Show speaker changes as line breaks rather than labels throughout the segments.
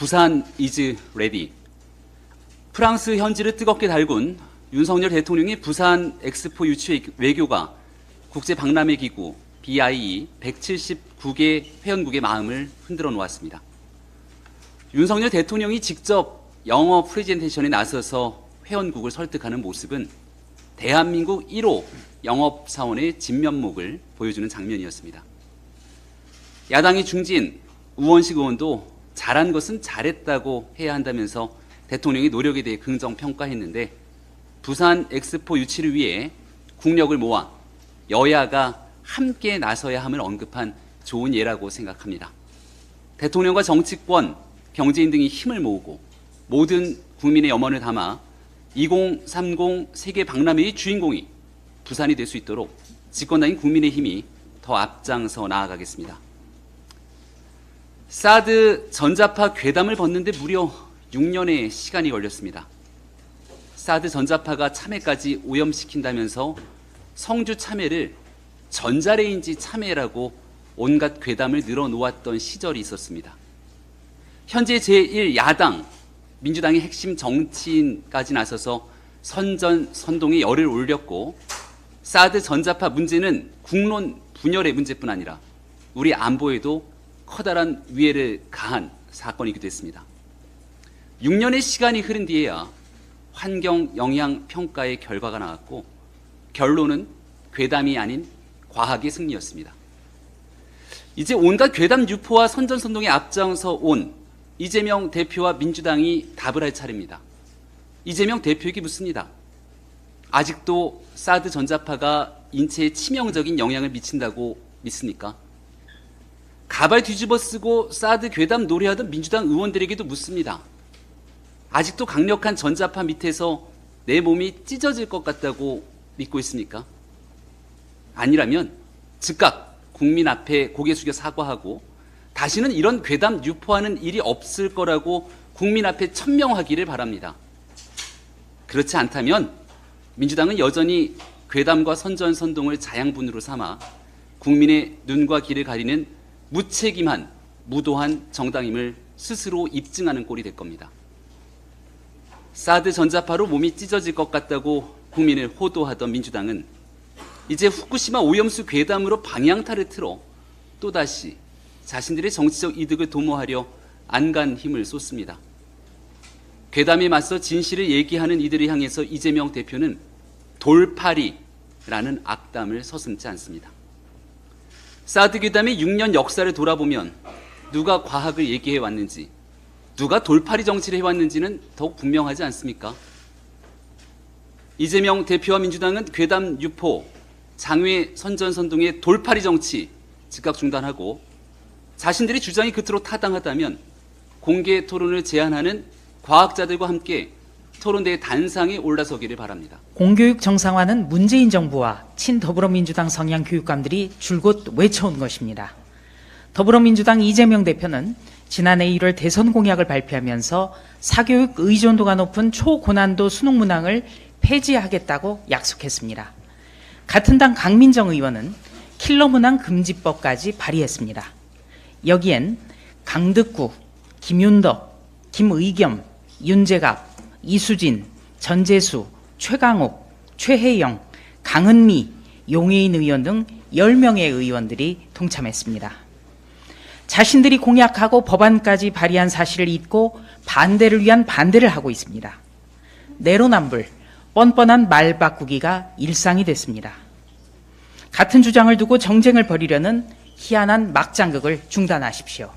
부산 이즈 레디. 프랑스 현지를 뜨겁게 달군 윤석열 대통령이 부산 엑스포 유치 외교가 국제 박람회 기구 BIE 179개 회원국의 마음을 흔들어 놓았습니다. 윤석열 대통령이 직접 영어 프레젠테이션에 나서서 회원국을 설득하는 모습은 대한민국 1호 영업사원의 진면목을 보여주는 장면이었습니다. 야당의 중진 우원식 의원도 잘한 것은 잘했다고 해야 한다면서 대통령의 노력에 대해 긍정평가했는데 부산 엑스포 유치를 위해 국력을 모아 여야가 함께 나서야 함을 언급한 좋은 예라고 생각합니다. 대통령과 정치권, 경제인 등이 힘을 모으고 모든 국민의 염원을 담아 2030 세계 박람회의 주인공이 부산이 될 수 있도록 집권당인 국민의힘이 더 앞장서 나아가겠습니다. 사드 전자파 괴담을 벗는데 무려 6년의 시간이 걸렸습니다. 사드 전자파가 참외까지 오염시킨다면서 성주 참외를 전자레인지 참외라고 온갖 괴담을 늘어놓았던 시절이 있었습니다. 현재 제1야당 민주당의 핵심 정치인까지 나서서 선전선동에 열을 올렸고 사드 전자파 문제는 국론 분열의 문제뿐 아니라 우리 안보에도 커다란 위해를 가한 사건이기도 했습니다. 6년의 시간이 흐른 뒤에야 환경 영향 평가의 결과가 나왔고 결론은 괴담이 아닌 과학의 승리였습니다. 이제 온갖 괴담 유포와 선전선동에 앞장서 온 이재명 대표와 민주당이 답을 할 차례입니다. 이재명 대표에게 묻습니다. 아직도 사드 전자파가 인체에 치명적인 영향을 미친다고 믿습니까? 가발 뒤집어 쓰고 사드 괴담 노래하던 민주당 의원들에게도 묻습니다. 아직도 강력한 전자파 밑에서 내 몸이 찢어질 것 같다고 믿고 있습니까? 아니라면 즉각 국민 앞에 고개 숙여 사과하고 다시는 이런 괴담 유포하는 일이 없을 거라고 국민 앞에 천명하기를 바랍니다. 그렇지 않다면 민주당은 여전히 괴담과 선전선동을 자양분으로 삼아 국민의 눈과 귀를 가리는 무책임한 무도한 정당임을 스스로 입증하는 꼴이 될 겁니다. 사드 전자파로 몸이 찢어질 것 같다고 국민을 호도하던 민주당은 이제 후쿠시마 오염수 괴담으로 방향타를 틀어 또다시 자신들의 정치적 이득을 도모하려 안간 힘을 쏟습니다. 괴담에 맞서 진실을 얘기하는 이들을 향해서 이재명 대표는 돌파리라는 악담을 서슴지 않습니다. 사드 괴담의 6년 역사를 돌아보면 누가 과학을 얘기해 왔는지, 누가 돌파리 정치를 해왔는지는 더욱 분명하지 않습니까? 이재명 대표와 민주당은 괴담 유포, 장외 선전선동의 돌파리 정치 즉각 중단하고 자신들의 주장이 그토록 타당하다면 공개 토론을 제안하는 과학자들과 함께 토론대의 단상에 올라서기를 바랍니다.
공교육 정상화는 문재인 정부와 친더불어민주당 성향 교육감들이 줄곧 외쳐온 것입니다. 더불어민주당 이재명 대표는 지난해 1월 대선 공약을 발표하면서 사교육 의존도가 높은 초고난도 수능 문항을 폐지하겠다고 약속했습니다. 같은 당 강민정 의원은 킬러 문항 금지법까지 발의했습니다. 여기엔 강득구, 김윤덕, 김의겸, 윤재갑, 이수진, 전재수, 최강욱, 최혜영, 강은미, 용해인 의원 등 10명의 의원들이 동참했습니다. 자신들이 공약하고 법안까지 발의한 사실을 잊고 반대를 위한 반대를 하고 있습니다. 내로남불, 뻔뻔한 말 바꾸기가 일상이 됐습니다. 같은 주장을 두고 정쟁을 벌이려는 희한한 막장극을 중단하십시오.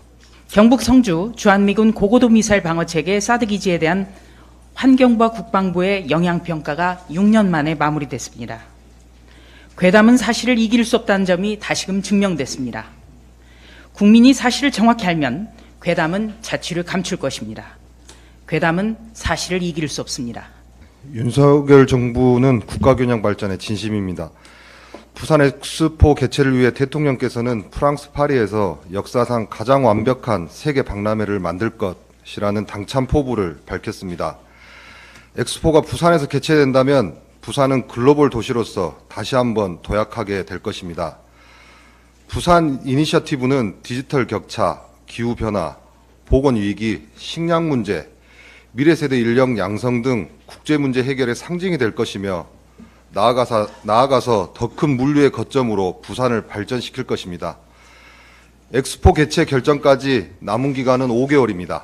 경북 성주 주한미군 고고도 미사일 방어체계 사드 기지에 대한 환경부와 국방부의 영향평가가 6년 만에 마무리됐습니다. 괴담은 사실을 이길 수 없다는 점이 다시금 증명됐습니다. 국민이 사실을 정확히 알면 괴담은 자취를 감출 것입니다. 괴담은 사실을 이길 수 없습니다.
윤석열 정부는 국가균형 발전에 진심입니다. 부산 엑스포 개최를 위해 대통령께서는 프랑스 파리에서 역사상 가장 완벽한 세계 박람회를 만들 것이라는 당찬 포부를 밝혔습니다. 엑스포가 부산에서 개최된다면 부산은 글로벌 도시로서 다시 한번 도약하게 될 것입니다. 부산 이니셔티브는 디지털 격차, 기후변화, 보건위기, 식량 문제, 미래세대 인력 양성 등 국제 문제 해결의 상징이 될 것이며 나아가서 더 큰 물류의 거점으로 부산을 발전시킬 것입니다. 엑스포 개최 결정까지 남은 기간은 5개월입니다.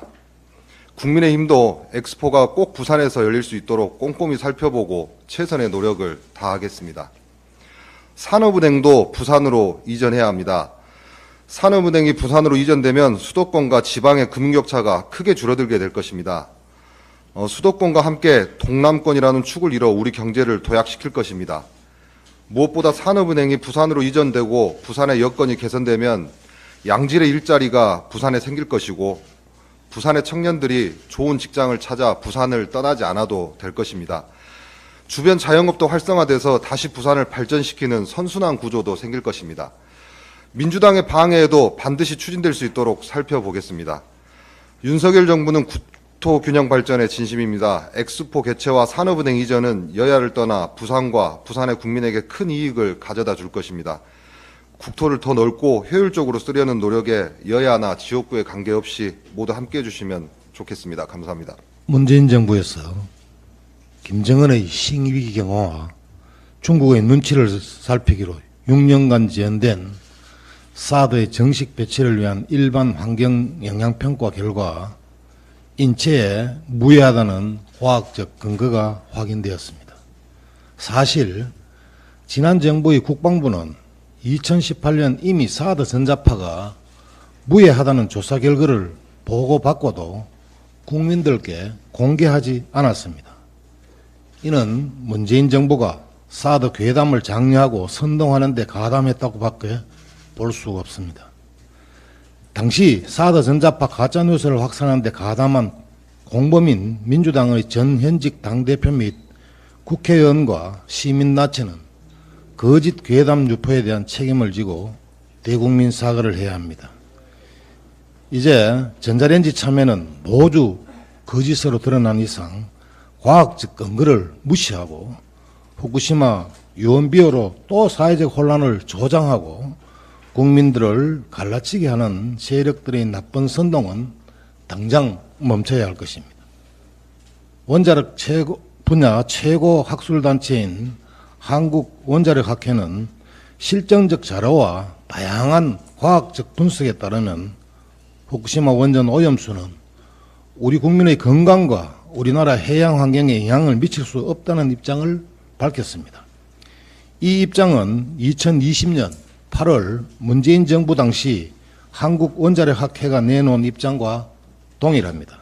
국민의힘도 엑스포가 꼭 부산에서 열릴 수 있도록 꼼꼼히 살펴보고 최선의 노력을 다하겠습니다. 산업은행도 부산으로 이전해야 합니다. 산업은행이 부산으로 이전되면 수도권과 지방의 금융격차가 크게 줄어들게 될 것입니다. 수도권과 함께 동남권이라는 축을 이뤄 우리 경제를 도약시킬 것입니다. 무엇보다 산업은행이 부산으로 이전되고 부산의 여건이 개선되면 양질의 일자리가 부산에 생길 것이고 부산의 청년들이 좋은 직장을 찾아 부산을 떠나지 않아도 될 것입니다. 주변 자영업도 활성화돼서 다시 부산을 발전시키는 선순환 구조도 생길 것입니다. 민주당의 방해에도 반드시 추진될 수 있도록 살펴보겠습니다. 윤석열 정부는 국토 균형 발전에 진심입니다. 엑스포 개최와 산업은행 이전은 여야를 떠나 부산과 부산의 국민에게 큰 이익을 가져다 줄 것입니다. 국토를 더 넓고 효율적으로 쓰려는 노력에 여야나 지역구에 관계없이 모두 함께해 주시면 좋겠습니다. 감사합니다.
문재인 정부에서 김정은의 신위기 경호와 중국의 눈치를 살피기로 6년간 지연된 사드의 정식 배치를 위한 일반 환경 영향평가 결과 인체에 무해하다는 과학적 근거가 확인되었습니다. 사실 지난 정부의 국방부는 2018년 이미 사드 전자파가 무해하다는 조사 결과를 보고받고도 국민들께 공개하지 않았습니다. 이는 문재인 정부가 사드 괴담을 장려하고 선동하는 데 가담했다고 밖에 볼 수가 없습니다. 당시 사드 전자파 가짜뉴스를 확산하는 데 가담한 공범인 민주당의 전현직 당대표 및 국회의원과 시민단체는 거짓 괴담 유포에 대한 책임을 지고 대국민 사과를 해야 합니다. 이제 전자레인지 참여는 모두 거짓으로 드러난 이상 과학적 근거를 무시하고 후쿠시마 유언비어로 또 사회적 혼란을 조장하고 국민들을 갈라치게 하는 세력들의 나쁜 선동은 당장 멈춰야 할 것입니다. 원자력 분야 최고 학술단체인 한국원자력학회는 실증적 자료와 다양한 과학적 분석에 따르면 후쿠시마 원전 오염수는 우리 국민의 건강과 우리나라 해양 환경에 영향을 미칠 수 없다는 입장을 밝혔습니다. 이 입장은 2020년 8월 문재인 정부 당시 한국원자력학회가 내놓은 입장과 동일합니다.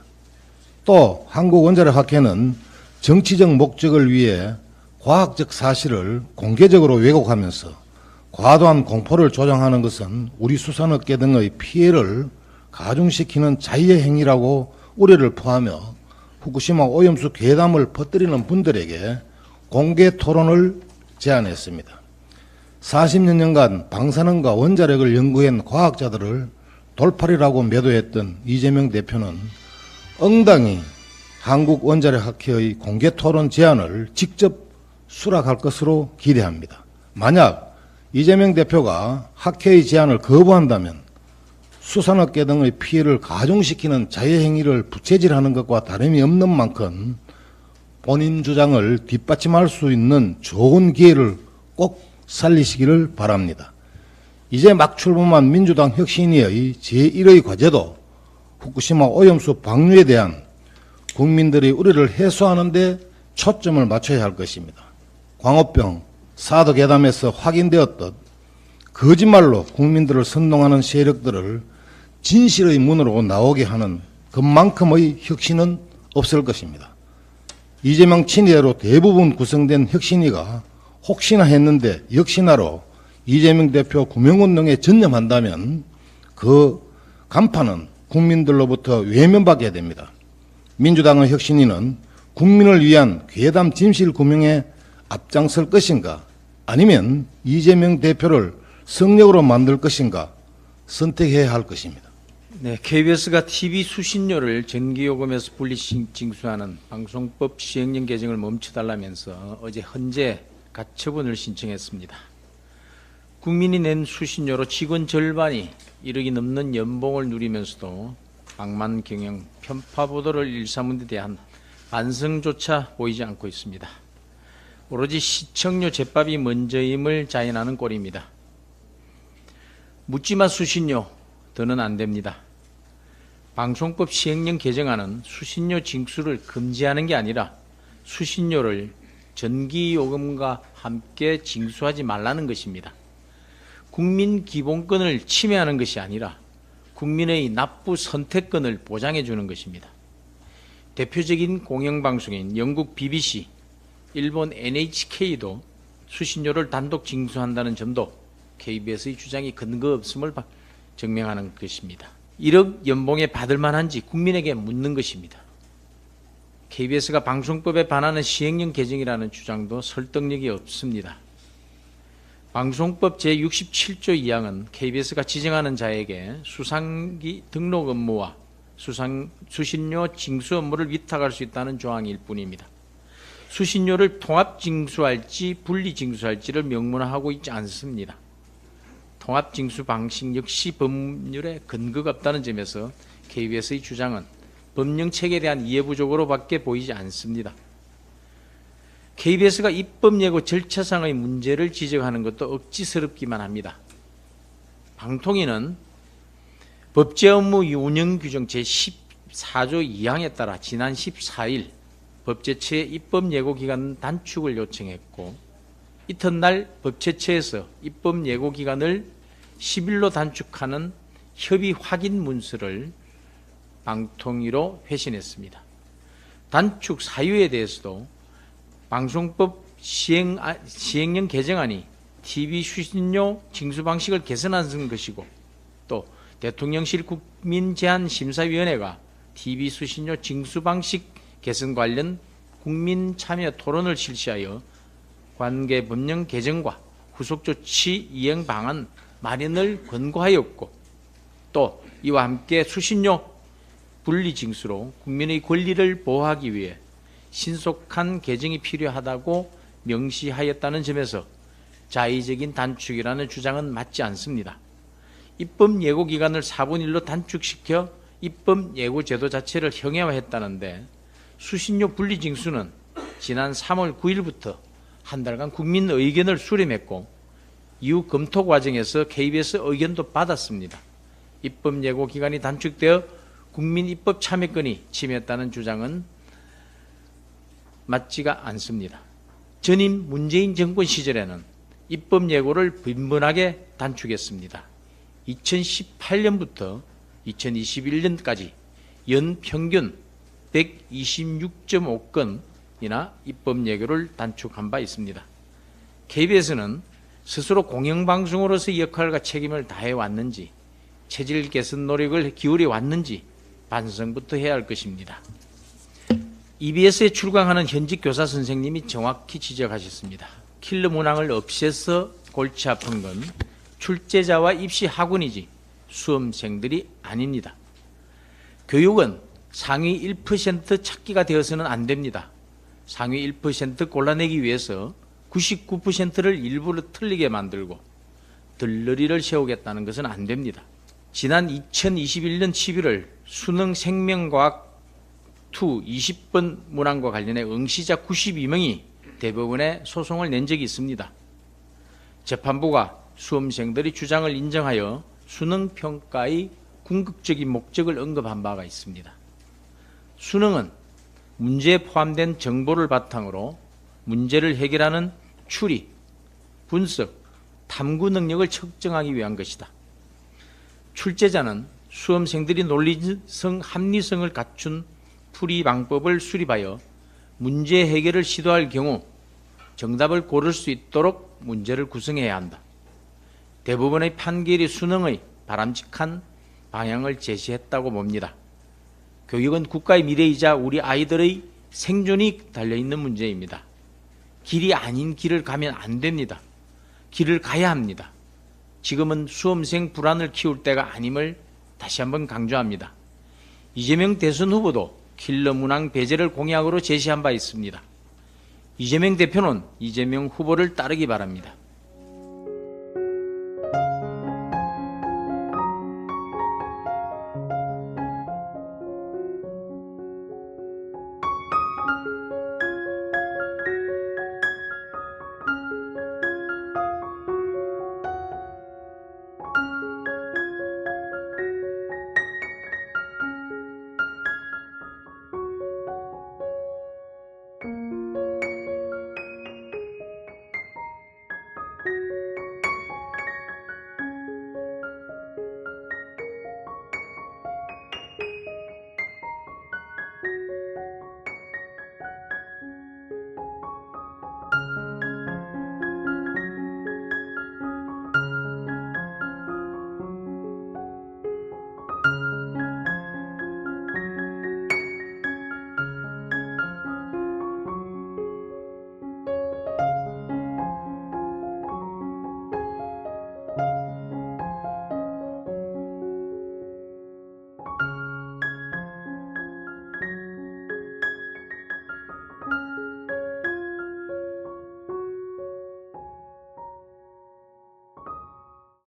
또 한국원자력학회는 정치적 목적을 위해 과학적 사실을 공개적으로 왜곡하면서 과도한 공포를 조장하는 것은 우리 수산업계 등의 피해를 가중시키는 자의의 행위라고 우려를 포하며 후쿠시마 오염수 괴담을 퍼뜨리는 분들에게 공개 토론을 제안했습니다. 40년간 방사능과 원자력을 연구한 과학자들을 돌팔이라고 매도했던 이재명 대표는 응당히 한국원자력학회의 공개 토론 제안을 직접 수락할 것으로 기대합니다. 만약 이재명 대표가 학회의 제안을 거부한다면 수산업계 등의 피해를 가중시키는 자해행위를 부채질하는 것과 다름이 없는 만큼 본인 주장을 뒷받침할 수 있는 좋은 기회를 꼭 살리시기를 바랍니다. 이제 막 출범한 민주당 혁신위의 제1의 과제도 후쿠시마 오염수 방류에 대한 국민들의 우려를 해소하는 데 초점을 맞춰야 할 것입니다. 광우병, 사드 괴담에서 확인되었듯 거짓말로 국민들을 선동하는 세력들을 진실의 문으로 나오게 하는 그만큼의 혁신은 없을 것입니다. 이재명 친이대로 대부분 구성된 혁신위가 혹시나 했는데 역시나로 이재명 대표 구명운동에 전념한다면 그 간판은 국민들로부터 외면받게 됩니다. 민주당의 혁신위는 국민을 위한 괴담 진실 구명에 앞장설 것인가 아니면 이재명 대표를 성역으로 만들 것인가 선택해야 할 것입니다.
네, KBS가 TV 수신료를 전기요금에서 분리징수하는 방송법 시행령 개정을 멈춰달라면서 어제 헌재 가처분을 신청했습니다. 국민이 낸 수신료로 직원 절반이 1억이 넘는 연봉을 누리면서도 방만 경영, 편파 보도를 일삼은 데 대한 반성조차 보이지 않고 있습니다. 오로지 시청료 제밥이 먼저임을 자인하는 꼴입니다. 묻지마 수신료 더는 안 됩니다. 방송법 시행령 개정안은 수신료 징수를 금지하는 게 아니라 수신료를 전기요금과 함께 징수하지 말라는 것입니다. 국민 기본권을 침해하는 것이 아니라 국민의 납부 선택권을 보장해 주는 것입니다. 대표적인 공영방송인 영국 BBC, 일본 NHK도 수신료를 단독 징수한다는 점도 KBS의 주장이 근거 없음을 증명하는 것입니다. 1억 연봉에 받을 만한지 국민에게 묻는 것입니다. KBS가 방송법에 반하는 시행령 개정이라는 주장도 설득력이 없습니다. 방송법 제67조 2항은 KBS가 지정하는 자에게 수상기 등록 업무와 수신료 징수 업무를 위탁할 수 있다는 조항일 뿐입니다. 수신료를 통합 징수할지 분리 징수할지를 명문화하고 있지 않습니다. 통합 징수 방식 역시 법률에 근거가 없다는 점에서 KBS의 주장은 법령책에 대한 이해 부족으로밖에 보이지 않습니다. KBS가 입법 예고 절차상의 문제를 지적하는 것도 억지스럽기만 합니다. 방통위는 법제 업무 운영 규정 제14조 2항에 따라 지난 14일 법제처의 입법 예고 기간 단축을 요청했고 이튿날 법제처에서 입법 예고 기간을 10일로 단축하는 협의 확인 문서를 방통위로 회신했습니다. 단축 사유에 대해서도 방송법 시행령 개정안이 TV 수신료 징수 방식을 개선하는 것이고 또 대통령실 국민제한심사위원회가 TV 수신료 징수 방식 개선 관련 국민 참여 토론을 실시하여 관계 법령 개정과 후속 조치 이행 방안 마련을 권고하였고 또 이와 함께 수신료 분리 징수로 국민의 권리를 보호하기 위해 신속한 개정이 필요하다고 명시하였다는 점에서 자의적인 단축이라는 주장은 맞지 않습니다. 입법 예고 기간을 4분의 1로 단축시켜 입법 예고 제도 자체를 형해화했다는데 수신료 분리 징수는 지난 3월 9일부터 한 달간 국민 의견을 수렴했고 이후 검토 과정에서 KBS 의견도 받았습니다. 입법 예고 기간이 단축되어 국민 입법 참여권이 침해했다는 주장은 맞지가 않습니다. 전임 문재인 정권 시절에는 입법 예고를 빈번하게 단축했습니다. 2018년부터 2021년까지 연평균 126.5건이나 입법 예고를 단축한 바 있습니다. KBS는 스스로 공영방송으로서의 역할과 책임을 다해왔는지 체질 개선 노력을 기울여 왔는지 반성부터 해야 할 것입니다. EBS에 출강하는 현직 교사 선생님이 정확히 지적하셨습니다. 킬러 문항을 없애서 골치 아픈 건 출제자와 입시 학원이지 수험생들이 아닙니다. 교육은 상위 1% 찾기가 되어서는 안 됩니다. 상위 1% 골라내기 위해서 99%를 일부러 틀리게 만들고 들러리를 세우겠다는 것은 안 됩니다. 지난 2021년 11월 수능 생명과학 2 20번 문항과 관련해 응시자 92명이 대법원에 소송을 낸 적이 있습니다. 재판부가 수험생들의 주장을 인정하여 수능 평가의 궁극적인 목적을 언급한 바가 있습니다. 수능은 문제에 포함된 정보를 바탕으로 문제를 해결하는 추리, 분석, 탐구 능력을 측정하기 위한 것이다. 출제자는 수험생들이 논리성, 합리성을 갖춘 풀이 방법을 수립하여 문제 해결을 시도할 경우 정답을 고를 수 있도록 문제를 구성해야 한다. 대부분의 판결이 수능의 바람직한 방향을 제시했다고 봅니다. 교육은 국가의 미래이자 우리 아이들의 생존이 달려있는 문제입니다. 길이 아닌 길을 가면 안 됩니다. 길을 가야 합니다. 지금은 수험생 불안을 키울 때가 아님을 다시 한번 강조합니다. 이재명 대선 후보도 킬러 문항 배제를 공약으로 제시한 바 있습니다. 이재명 대표는 이재명 후보를 따르기 바랍니다.